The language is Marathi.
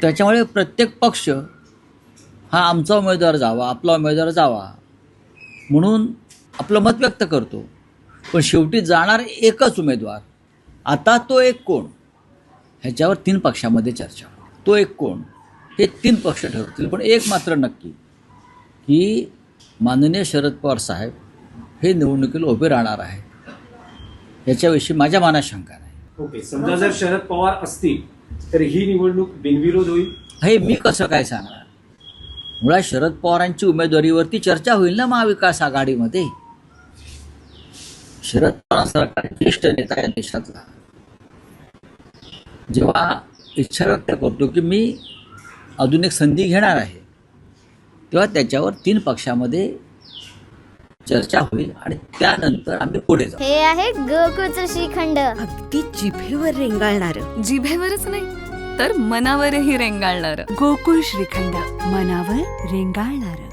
त्याच्यामुळे प्रत्येक पक्ष हा आमचा उमेदवार जावा, आपला उमेदवार जावा म्हणून आपलं मत व्यक्त करतो. पण शेवटी जाणार एकच उमेदवार. आता तो एक कोण, ह्याच्यावर 3 पक्षामध्ये चर्चा. तो एक कोण हे 3 पक्ष ठरवतील. पण एक मात्र नक्की की माननीय शरद पवार साहेब हे निवडणुकीला उभे राहणार आहे, याच्याविषयी माझ्या मनात शंका नाही. ओके, समजा जर शरद पवार असतील तर ही निवडणूक बिनविरोध होईल? हे मी कसं काय सांगणार? मुळात शरद पवारांची उमेदवारीवरती चर्चा होईल ना महाविकास आघाडीमध्ये. शरद पवारांसारखा ज्येष्ठ नेता या देशातला जेव्हा इच्छा व्यक्त करतो की मी अजून एक संधी घेणार आहे, तेव्हा त्याच्यावर 3 पक्षामध्ये चर्चा होईल आणि त्यानंतर आम्ही पुढे जाऊ. हे आहे गोकुळचं श्रीखंड. अगदी जिभेवर रेंगाळणारं. जिभेवरच नाही तर मनावरही रेंगाळणार. गोकुळ श्रीखंड, मनावर रेंगाळणारं.